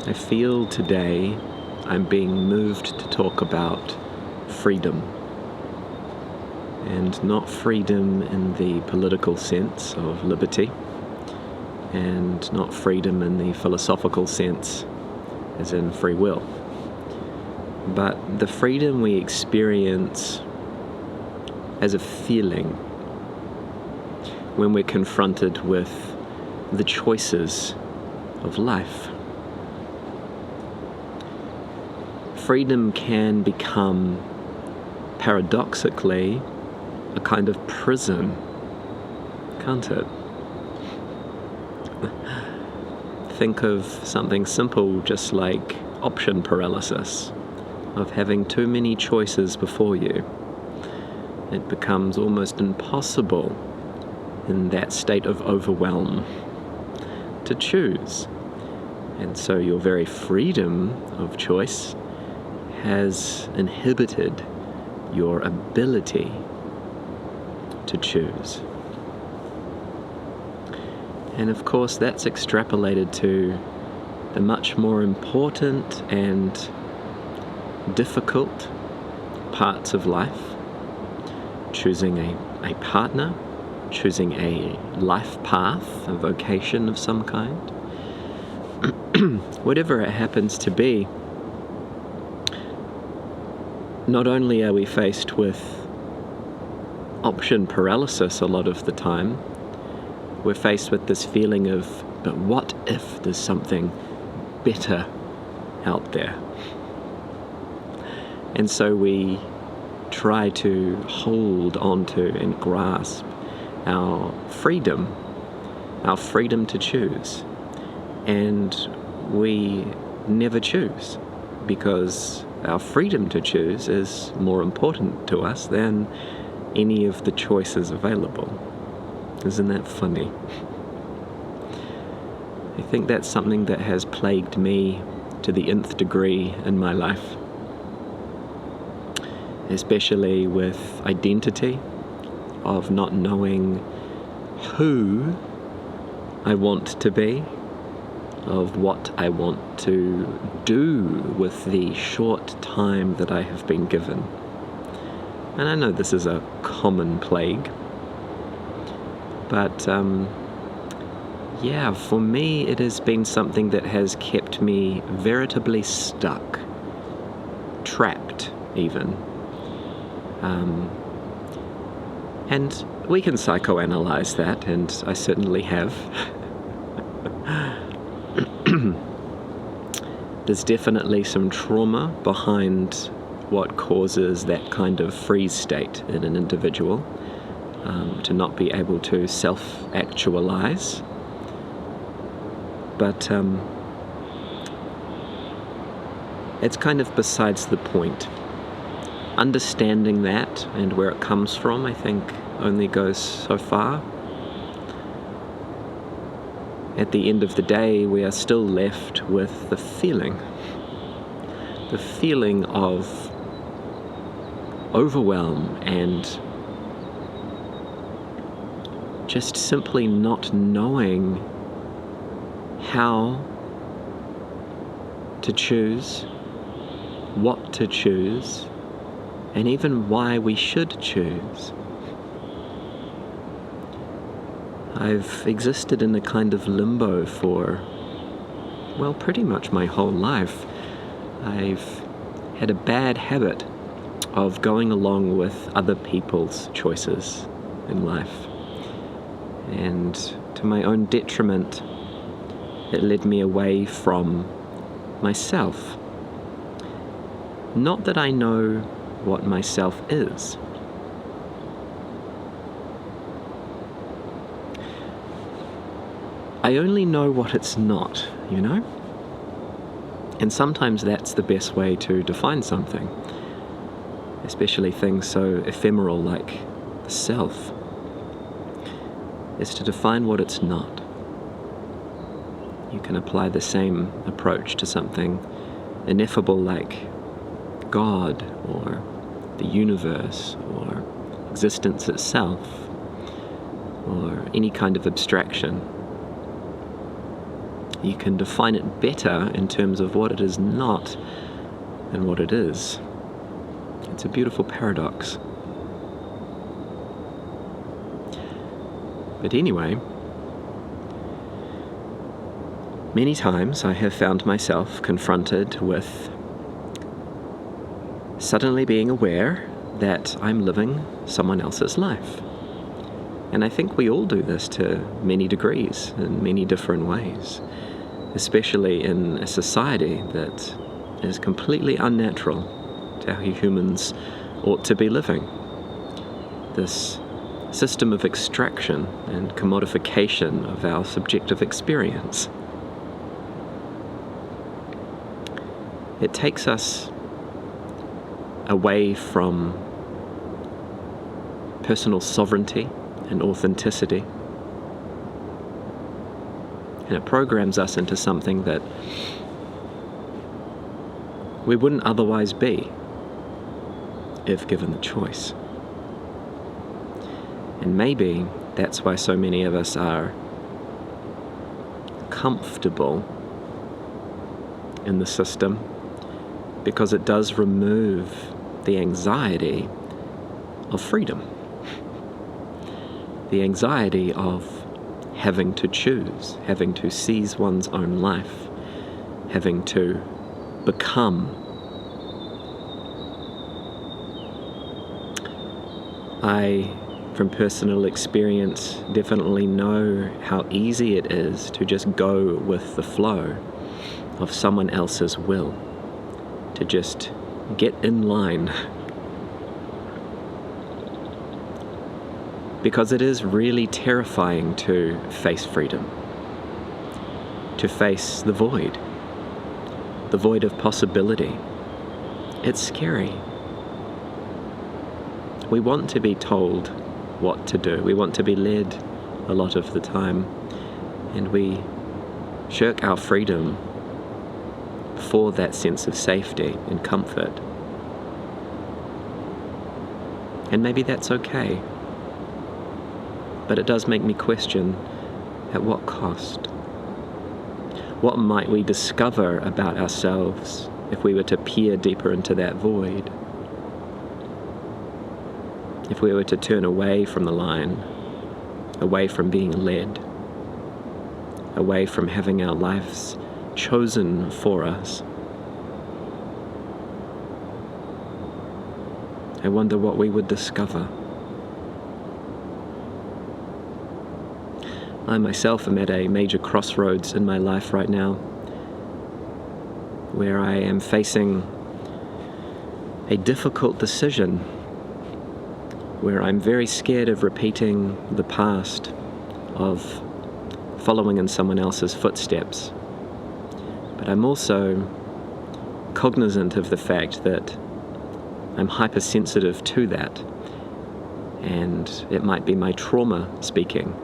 I feel today I'm being moved to talk about freedom. And not freedom in the political sense of liberty, and not freedom in the philosophical sense, as in free will, but the freedom we experience as a feeling when we're confronted with the choices of life. Freedom can become, paradoxically, a kind of prison, can't it? Think of something simple just like option paralysis, of having too many choices before you. It becomes almost impossible in that state of overwhelm to choose. And so your very freedom of choice has inhibited your ability to choose. And of course that's extrapolated to the much more important and difficult parts of life. Choosing a partner, choosing a life path, a vocation of some kind. Whatever it happens to be, not only are we faced with option paralysis a lot of the time, we're faced with this feeling of, but what if there's something better out there? And so we try to hold onto and grasp our freedom to choose. And we never choose, because our freedom to choose is more important to us than any of the choices available. Isn't that funny? I think that's something that has plagued me to the nth degree in my life, especially with identity, of not knowing who I want to be, of what I want to do with the short time that I have been given. And I know this is a common plague, but for me it has been something that has kept me veritably stuck, trapped even. And we can psychoanalyze that, and I certainly have. There's definitely some trauma behind what causes that kind of freeze state in an individual, to not be able to self-actualise. But it's kind of besides the point. Understanding that and where it comes from, I think, only goes so far. At the end of the day, we are still left with the feeling of overwhelm and just simply not knowing how to choose, what to choose, and even why we should choose. I've existed in a kind of limbo for, pretty much my whole life. I've had a bad habit of going along with other people's choices in life. And to my own detriment, it led me away from myself. Not that I know what myself is. I only know what it's not, And sometimes that's the best way to define something, especially things so ephemeral like the self, is to define what it's not. You can apply the same approach to something ineffable like God or the universe or existence itself or any kind of abstraction. you can define it better in terms of what it is not than what it is. It's a beautiful paradox. But anyway, many times I have found myself confronted with suddenly being aware that I'm living someone else's life. And I think we all do this to many degrees, in many different ways, especially in a society that is completely unnatural to how humans ought to be living. This system of extraction and commodification of our subjective experience. It takes us away from personal sovereignty and authenticity, and it programs us into something that we wouldn't otherwise be if given the choice. And maybe that's why so many of us are comfortable in the system, because it does remove the anxiety of freedom, the anxiety of having to choose, having to seize one's own life, having to become. I, from personal experience, definitely know how easy it is to just go with the flow of someone else's will, to just get in line. Because it is really terrifying to face freedom, to face the void of possibility. It's scary. We want to be told what to do. We want to be led a lot of the time, and we shirk our freedom for that sense of safety and comfort. And maybe that's okay. But it does make me question, at what cost? What might we discover about ourselves if we were to peer deeper into that void? If we were to turn away from the line, away from being led, away from having our lives chosen for us? I wonder what we would discover. I myself am at a major crossroads in my life right now, where I am facing a difficult decision, where I'm very scared of repeating the past, of following in someone else's footsteps. But I'm also cognizant of the fact that I'm hypersensitive to that, and it might be my trauma speaking,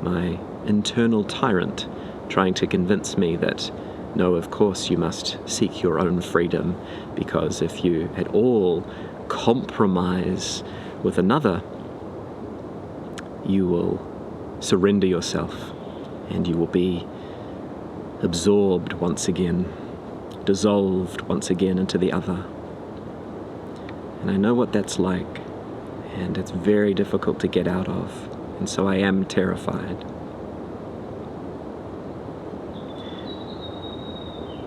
my internal tyrant trying to convince me that, no, of course you must seek your own freedom, because if you at all compromise with another, you will surrender yourself and you will be absorbed once again, dissolved once again into the other. And I know what that's like, and it's very difficult to get out of. And so I am terrified.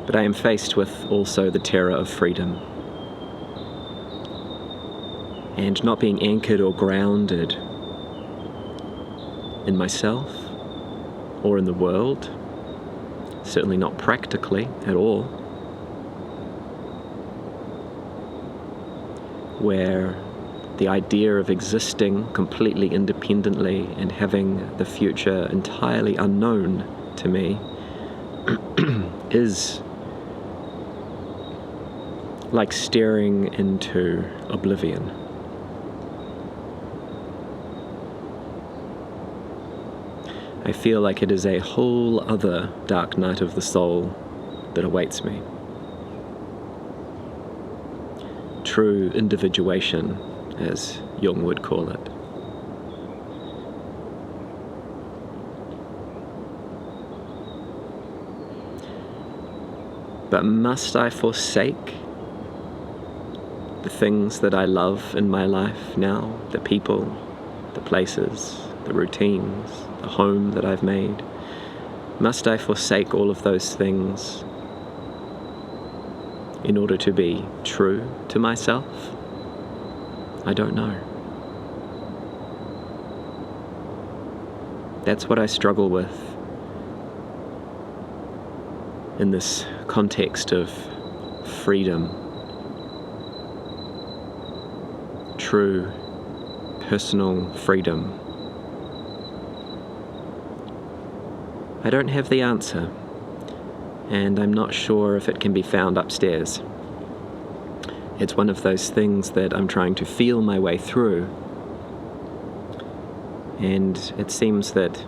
But I am faced with also the terror of freedom, and not being anchored or grounded in myself or in the world, certainly not practically at all, where the idea of existing completely independently and having the future entirely unknown to me is like staring into oblivion. I feel like it is a whole other dark night of the soul that awaits me. True individuation, as Jung would call it. But must I forsake the things that I love in my life now? The people, the places, the routines, the home that I've made? Must I forsake all of those things in order to be true to myself? I don't know. That's what I struggle with in this context of freedom, true personal freedom. I don't have the answer, and I'm not sure if it can be found upstairs. It's one of those things that I'm trying to feel my way through, and it seems that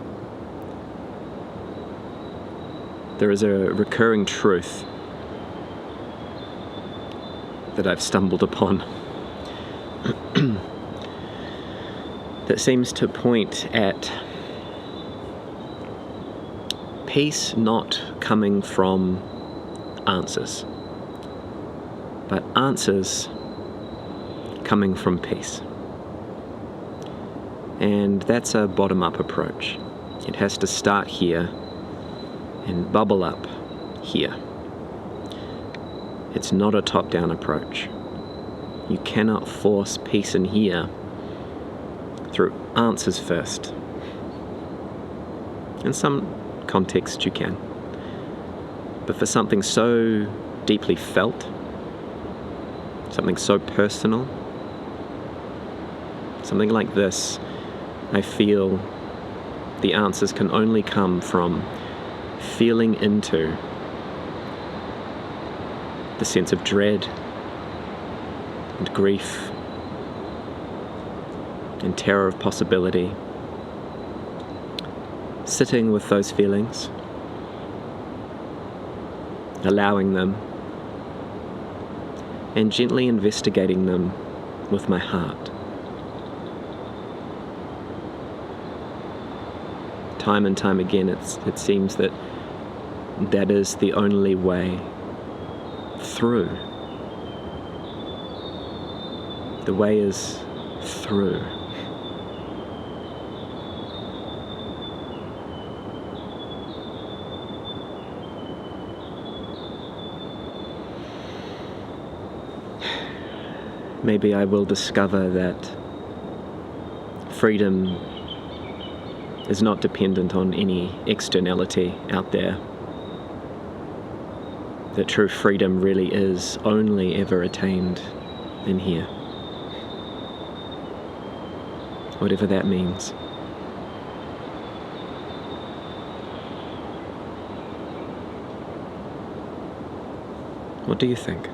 there is a recurring truth that I've stumbled upon that seems to point at peace not coming from answers, but answers coming from peace. And that's a bottom-up approach. It has to start here and bubble up here. It's not a top-down approach. You cannot force peace in here through answers first. In some context you can. But for something so deeply felt, something so personal, something like this, I feel the answers can only come from feeling into the sense of dread and grief and terror of possibility, sitting with those feelings, allowing them, and gently investigating them with my heart. Time and time again, it seems that that is the only way through. The way is through. Maybe I will discover that freedom is not dependent on any externality out there. That true freedom really is only ever attained in here. Whatever that means. What do you think?